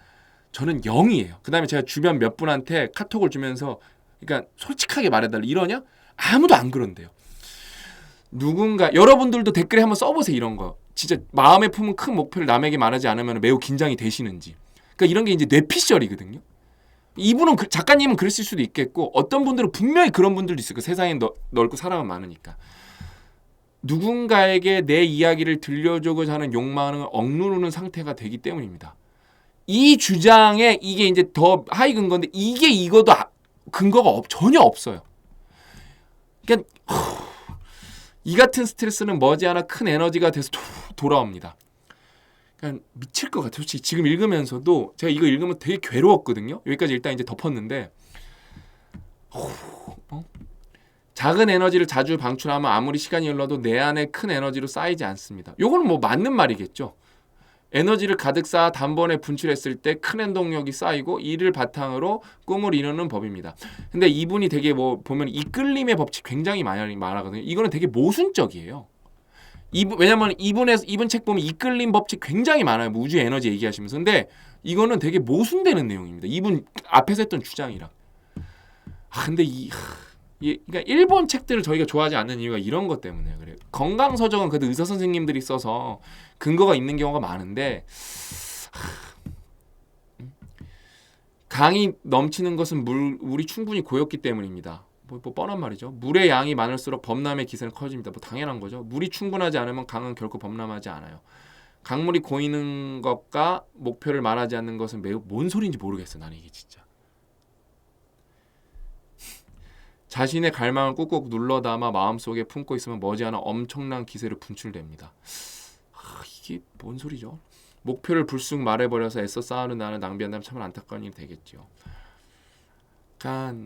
저는 0이에요. 그 다음에 제가 주변 몇 분한테 카톡을 주면서 그러니까 솔직하게 말해달라 이러냐? 아무도 안 그런대요. 여러분들도 댓글에 한번 써보세요. 이런 거. 진짜 마음에 품은 큰 목표를 남에게 말하지 않으면 매우 긴장이 되시는지. 그러니까 이런 게 이제 뇌피셜이거든요. 이분은 작가님은 그랬을 수도 있겠고 어떤 분들은 분명히 그런 분들도 있을 거예요. 세상에 넓고 사람은 많으니까. 누군가에게 내 이야기를 들려주고자 하는 욕망을 억누르는 상태가 되기 때문입니다. 이 주장에 이게 이제 더 하위 근거인데 이거도 근거가 전혀 없어요. 그러니까 이 같은 스트레스는 머지않아 큰 에너지가 돼서 돌아옵니다. 그러니까 미칠 것 같아요. 솔직히 지금 읽으면서도 제가 이거 읽으면 되게 괴로웠거든요. 여기까지 일단 이제 덮었는데 작은 에너지를 자주 방출하면 아무리 시간이 흘러도 내 안에 큰 에너지로 쌓이지 않습니다. 요거는 뭐 맞는 말이겠죠. 에너지를 가득 쌓아 단번에 분출했을 때 큰 행동력이 쌓이고 이를 바탕으로 꿈을 이루는 법입니다. 근데 이분이 되게 뭐 보면 이끌림의 법칙 굉장히 많이 말하거든요. 이거는 되게 모순적이에요. 왜냐면 이분 책 보면 이끌림 법칙 굉장히 많아요. 뭐 우주의 에너지 얘기하시면서. 근데 이거는 되게 모순되는 내용입니다. 이분 앞에서 했던 주장이랑. 근데 그러니까 일본 책들을 저희가 좋아하지 않는 이유가 이런 것 때문에요. 그래요. 건강 서적은 그래도 의사 선생님들이 써서 근거가 있는 경우가 많은데 강이 넘치는 것은 물이 충분히 고였기 때문입니다. 뭐 뻔한 말이죠. 물의 양이 많을수록 범람의 기세는 커집니다. 뭐 당연한 거죠. 물이 충분하지 않으면 강은 결코 범람하지 않아요. 강물이 고이는 것과 목표를 말하지 않는 것은 매우 뭔 소리인지 모르겠어. 나는 이게 진짜. 자신의 갈망을 꾹꾹 눌러 담아 마음속에 품고 있으면 머지않아 엄청난 기세로 분출됩니다. 이게 뭔 소리죠? 목표를 불쑥 말해버려서 애써 쌓아는 나는 낭비한다면 참 안타까운 일이 되겠죠. 그러니까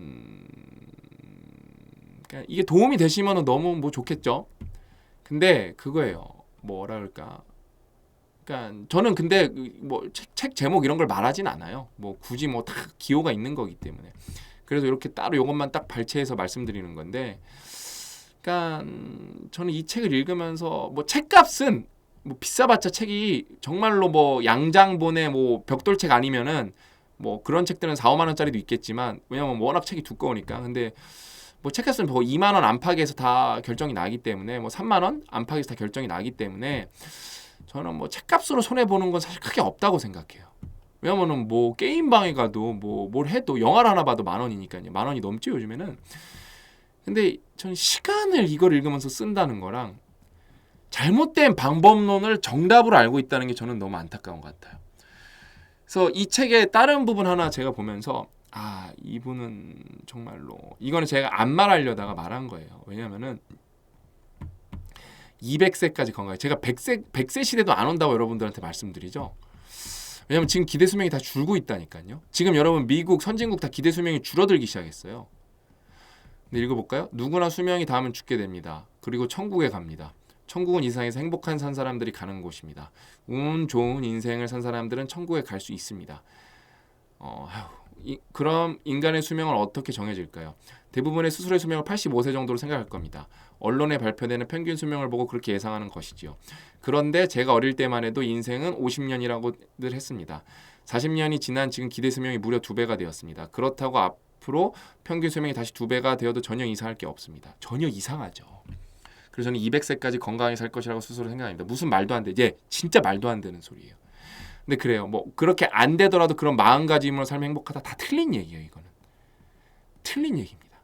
이게 도움이 되시면 너무 뭐 좋겠죠. 근데 그거예요. 뭐라 그럴까? 그러니까 저는 근데 뭐 책 제목 이런 걸 말하진 않아요. 뭐 굳이 뭐 다 기호가 있는 거기 때문에. 그래서 이렇게 따로 이것만 딱 발췌해서 말씀드리는 건데, 그러니까 저는 이 책을 읽으면서 뭐 책값은 뭐 비싸봤자 책이 정말로 뭐 양장본의 뭐 벽돌책 아니면은 뭐 그런 책들은 4, 5만 원짜리도 있겠지만 왜냐면 워낙 책이 두꺼우니까. 근데 뭐 체크했으면 뭐 2만 원 안팎에서 다 결정이 나기 때문에 뭐 3만 원 안팎에서 다 결정이 나기 때문에 저는 뭐 책값으로 손해 보는 건 사실 크게 없다고 생각해요. 왜냐면은 뭐 게임방에 가도 뭐 뭘 해도 영화를 하나 봐도 10,000원이니까요. 10,000원이 넘죠 요즘에는. 근데 저는 시간을 이걸 읽으면서 쓴다는 거랑 잘못된 방법론을 정답으로 알고 있다는 게 저는 너무 안타까운 것 같아요. 그래서 이 책의 다른 부분 하나 제가 보면서 이분은 정말로 이거는 제가 안 말하려다가 말한 거예요. 왜냐면은 200세까지 건강해. 제가 100세 시대도 안 온다고 여러분들한테 말씀드리죠. 왜냐면 지금 기대 수명이 다 줄고 있다니까요. 지금 여러분 미국 선진국 다 기대 수명이 줄어들기 시작했어요. 근데 읽어볼까요? 누구나 수명이 닿으면 죽게 됩니다. 그리고 천국에 갑니다. 천국은 이 세상에서 행복한 산 사람들이 가는 곳입니다. 운 좋은 인생을 산 사람들은 천국에 갈 수 있습니다. 그럼 인간의 수명은 어떻게 정해질까요? 대부분의 스스로의 수명을 85세 정도로 생각할 겁니다. 언론에 발표되는 평균 수명을 보고 그렇게 예상하는 것이지요. 그런데 제가 어릴 때만 해도 인생은 50년이라고들 했습니다. 40년이 지난 지금 기대 수명이 무려 2배가 되었습니다. 그렇다고 앞으로 평균 수명이 다시 2배가 되어도 전혀 이상할 게 없습니다. 전혀 이상하죠. 그래서 저는 200세까지 건강하게 살 것이라고 스스로 생각합니다. 무슨 말도 안 돼. 진짜 말도 안 되는 소리예요. 근데 그래요. 뭐 그렇게 안 되더라도 그런 마음가짐으로 살면 행복하다. 다 틀린 얘기예요. 이거는 틀린 얘기입니다.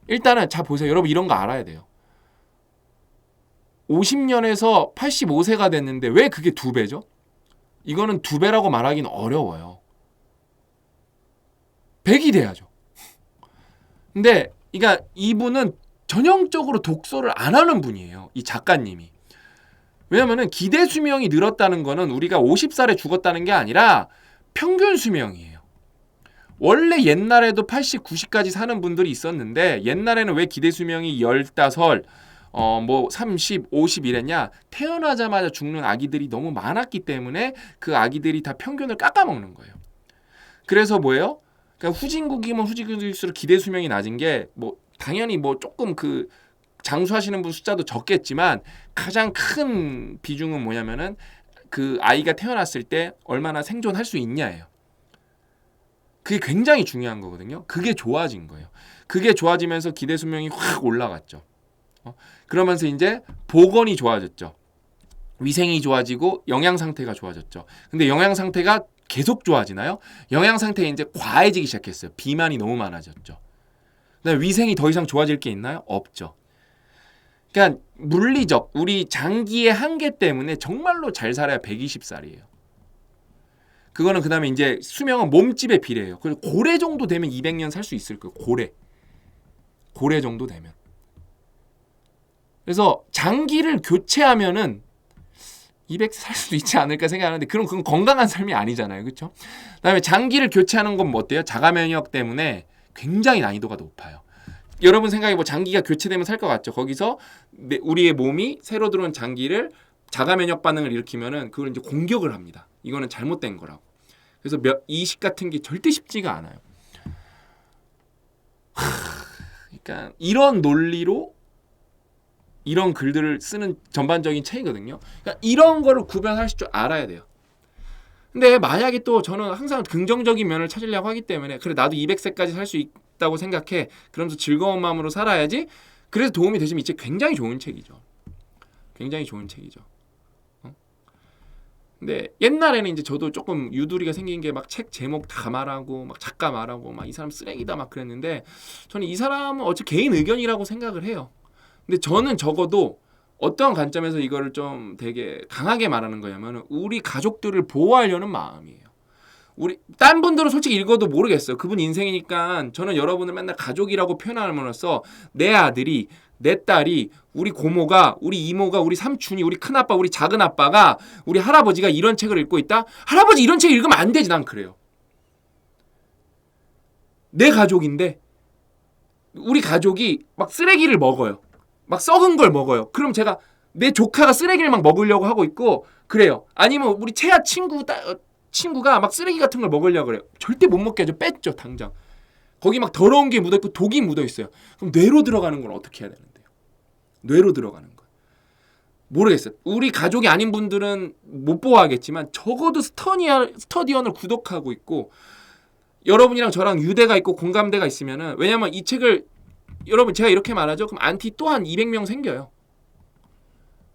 일단은 자 보세요. 여러분 이런 거 알아야 돼요. 50년에서 85세가 됐는데 왜 그게 2배죠? 이거는 2배라고 말하기는 어려워요. 100이 돼야죠. 근데 그러니까 이분은 전형적으로 독서를 안 하는 분이에요. 이 작가님이. 왜냐면은 기대 수명이 늘었다는 거는 우리가 50살에 죽었다는 게 아니라 평균 수명이에요. 원래 옛날에도 80, 90까지 사는 분들이 있었는데 옛날에는 왜 기대 수명이 15, 30, 50 이랬냐? 태어나자마자 죽는 아기들이 너무 많았기 때문에 그 아기들이 다 평균을 깎아먹는 거예요. 그래서 뭐예요? 그러니까 후진국이면 후진국일수록 기대 수명이 낮은 게 뭐 당연히 뭐 조금 그 장수하시는 분 숫자도 적겠지만 가장 큰 비중은 뭐냐면은 그 아이가 태어났을 때 얼마나 생존할 수 있냐예요. 그게 굉장히 중요한 거거든요. 그게 좋아진 거예요. 그게 좋아지면서 기대 수명이 확 올라갔죠. 그러면서 이제 보건이 좋아졌죠. 위생이 좋아지고 영양 상태가 좋아졌죠. 근데 영양 상태가 계속 좋아지나요? 영양 상태가 이제 과해지기 시작했어요. 비만이 너무 많아졌죠. 그다음에 위생이 더 이상 좋아질 게 있나요? 없죠. 그러니까 물리적 우리 장기의 한계 때문에 정말로 잘 살아야 120살이에요. 그거는 그다음에 이제 수명은 몸집에 비례해요. 그래서 고래 정도 되면 200년 살 수 있을 거예요. 고래 정도 되면. 그래서 장기를 교체하면은 200세 살 수도 있지 않을까 생각하는데 그건 건강한 삶이 아니잖아요. 그렇죠? 그다음에 장기를 교체하는 건 뭐 어때요? 자가 면역 때문에 굉장히 난이도가 높아요. 여러분 생각에 뭐 장기가 교체되면 살 것 같죠? 거기서 우리의 몸이 새로 들어온 장기를 자가 면역 반응을 일으키면은 그걸 이제 공격을 합니다. 이거는 잘못된 거라고. 그래서 이식 같은 게 절대 쉽지가 않아요. 그러니까 이런 논리로 이런 글들을 쓰는 전반적인 책이거든요. 그러니까 이런 거를 구별하실 줄 알아야 돼요. 근데 만약에 또 저는 항상 긍정적인 면을 찾으려고 하기 때문에 그래 나도 200세까지 살 수 있다고 생각해. 그러면서 즐거운 마음으로 살아야지. 그래서 도움이 되시면 이 책 굉장히 좋은 책이죠. 굉장히 좋은 책이죠. 근데 옛날에는 이제 저도 조금 유두리가 생긴 게 막 책 제목 다 말하고 막 작가 말하고 막 이 사람 쓰레기다 막 그랬는데 저는 이 사람은 어차피 개인 의견이라고 생각을 해요. 근데 저는 적어도 어떤 관점에서 이거를 좀 되게 강하게 말하는 거냐면 우리 가족들을 보호하려는 마음이에요. 우리 딴 분들은 솔직히 읽어도 모르겠어요. 그분 인생이니까 저는 여러분을 맨날 가족이라고 표현함으로써 내 아들이 내 딸이 우리 고모가 우리 이모가 우리 삼촌이 우리 큰아빠 우리 작은아빠가 우리 할아버지가 이런 책을 읽고 있다? 할아버지 이런 책 읽으면 안 되지. 난 그래요. 내 가족인데 우리 가족이 막 쓰레기를 먹어요. 막 썩은 걸 먹어요. 그럼 제가 내 조카가 쓰레기를 막 먹으려고 하고 있고 그래요. 아니면 우리 채아 친구가 막 쓰레기 같은 걸 먹으려고 그래요. 절대 못 먹게 하죠. 뺐죠. 당장. 거기 막 더러운 게 묻어있고 독이 묻어있어요. 그럼 뇌로 들어가는 건 어떻게 해야 되는데요? 뇌로 들어가는 거. 모르겠어요. 우리 가족이 아닌 분들은 못 보호하겠지만 적어도 스터디언을 구독하고 있고 여러분이랑 저랑 유대가 있고 공감대가 있으면은 왜냐면 이 책을 여러분 제가 이렇게 말하죠. 그럼 안티 또 한 200명 생겨요.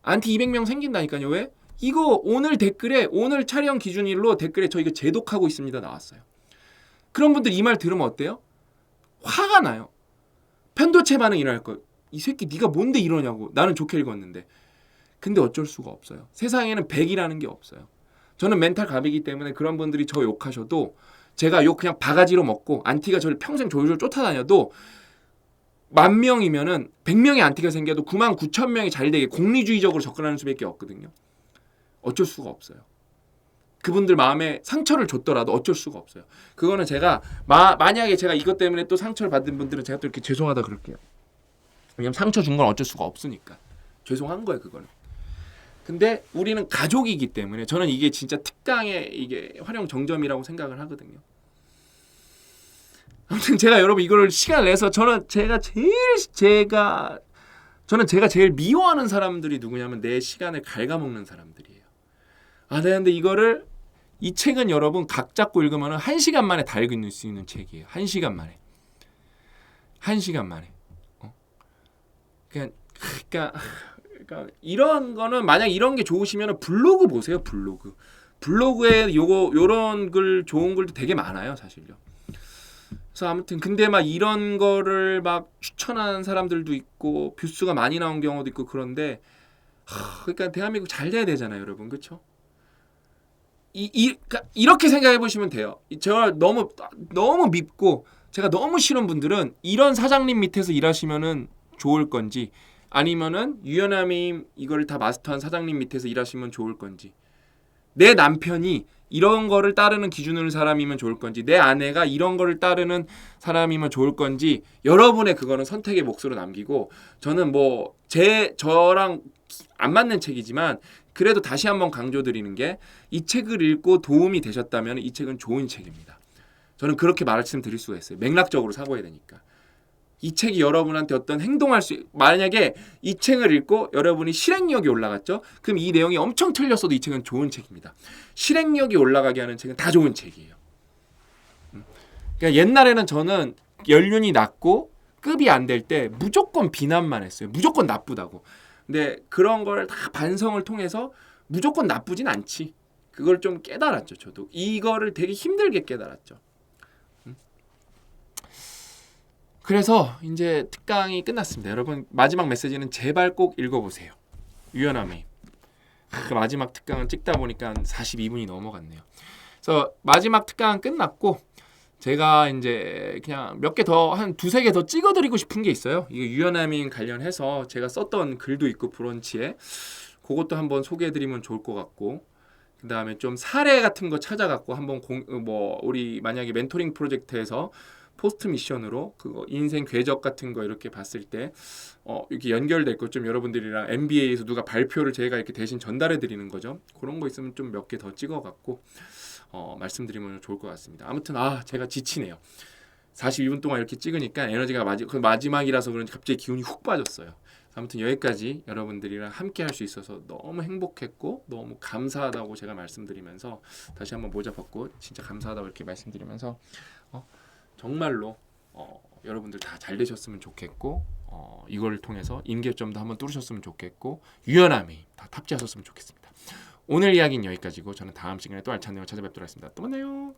안티 200명 생긴다니까요. 왜? 이거 오늘 댓글에 오늘 촬영 기준일로 댓글에 저 이거 재독하고 있습니다 나왔어요. 그런 분들 이 말 들으면 어때요? 화가 나요. 편도체 반응 일어날 거. 이 새끼 네가 뭔데 이러냐고. 나는 좋게 읽었는데. 근데 어쩔 수가 없어요. 세상에는 100이라는 게 없어요. 저는 멘탈 갑이기 때문에 그런 분들이 저 욕하셔도 제가 욕 그냥 바가지로 먹고 안티가 저를 평생 졸졸 쫓아다녀도 10,000명이면은 100명의 안티가 생겨도 99,000명이 잘 되게 공리주의적으로 접근하는 수밖에 없거든요. 어쩔 수가 없어요. 그분들 마음에 상처를 줬더라도 어쩔 수가 없어요. 그거는 제가 만약에 제가 이것 때문에 또 상처를 받은 분들은 제가 또 이렇게 죄송하다 그럴게요. 왜냐면 상처 준 건 어쩔 수가 없으니까. 죄송한 거예요, 그거는. 근데 우리는 가족이기 때문에 저는 이게 진짜 특강의 이게 활용 정점이라고 생각을 하거든요. 아무튼 제가 여러분 이거를 시간을 내서 저는 제가 제일 미워하는 사람들이 누구냐면 내 시간을 갉아먹는 사람들이에요. 아, 네, 근데 이 책은 여러분 각 잡고 읽으면 1시간 만에 다 읽을 수 있는 책이에요. 1시간 만에. 1시간 만에. 그러니까 이런 거는 만약 이런 게 좋으시면 블로그 보세요. 블로그에 요런 글 좋은 글도 되게 많아요, 사실요. 그래서 아무튼 근데 막 이런 거를 막 추천하는 사람들도 있고 뷰수가 많이 나온 경우도 있고 그런데 그러니까 대한민국 잘 돼야 되잖아요, 여러분. 그렇죠? 그러니까 이렇게 생각해 보시면 돼요. 제가 너무 밉고 제가 너무 싫은 분들은 이런 사장님 밑에서 일하시면은 좋을 건지 아니면은 유연함이 이거를 다 마스터한 사장님 밑에서 일하시면 좋을 건지 내 남편이 이런 거를 따르는 기준을 사람이면 좋을 건지 내 아내가 이런 거를 따르는 사람이면 좋을 건지 여러분의 그거는 선택의 몫으로 남기고 저는 뭐 저랑 안 맞는 책이지만 그래도 다시 한번 강조드리는 게 이 책을 읽고 도움이 되셨다면 이 책은 좋은 책입니다. 저는 그렇게 말씀드릴 수가 있어요. 맥락적으로 사고해야 되니까. 이 책이 여러분한테 어떤 만약에 이 책을 읽고 여러분이 실행력이 올라갔죠? 그럼 이 내용이 엄청 틀렸어도 이 책은 좋은 책입니다. 실행력이 올라가게 하는 책은 다 좋은 책이에요. 그러니까 옛날에는 저는 연륜이 낮고 급이 안 될 때 무조건 비난만 했어요. 무조건 나쁘다고. 근데 그런 걸 다 반성을 통해서 무조건 나쁘진 않지. 그걸 좀 깨달았죠. 저도. 이거를 되게 힘들게 깨달았죠. 그래서 이제 특강이 끝났습니다. 여러분 마지막 메시지는 제발 꼭 읽어보세요. 유연함이. 그 마지막 특강은 찍다 보니까 42분이 넘어갔네요. 그래서 마지막 특강은 끝났고 제가 이제 그냥 몇 개 더 한 2-3개 더 찍어드리고 싶은 게 있어요. 이게 유연함인 관련해서 제가 썼던 글도 있고 브런치에 그것도 한번 소개해드리면 좋을 것 같고 그 다음에 좀 사례 같은 거 찾아갖고 한번 우리 만약에 멘토링 프로젝트에서 포스트 미션으로 그거 인생 궤적 같은 거 이렇게 봤을 때 이렇게 연결될 것 좀 여러분들이랑 MBA에서 누가 발표를 제가 이렇게 대신 전달해 드리는 거죠. 그런 거 있으면 좀 몇 개 더 찍어갖고 말씀드리면 좋을 것 같습니다. 아무튼 제가 지치네요. 42분 동안 이렇게 찍으니까 에너지가 마지막이라서 그런지 갑자기 기운이 훅 빠졌어요. 아무튼 여기까지 여러분들이랑 함께 할 수 있어서 너무 행복했고 너무 감사하다고 제가 말씀드리면서 다시 한번 모자 벗고 진짜 감사하다고 이렇게 말씀드리면서 정말로 여러분들 다 잘 되셨으면 좋겠고 이걸 통해서 임계점도 한번 뚫으셨으면 좋겠고 유연함이 다 탑재하셨으면 좋겠습니다. 오늘 이야기는 여기까지고 저는 다음 시간에 또 알찬 내용 찾아뵙도록 하겠습니다. 또 만나요.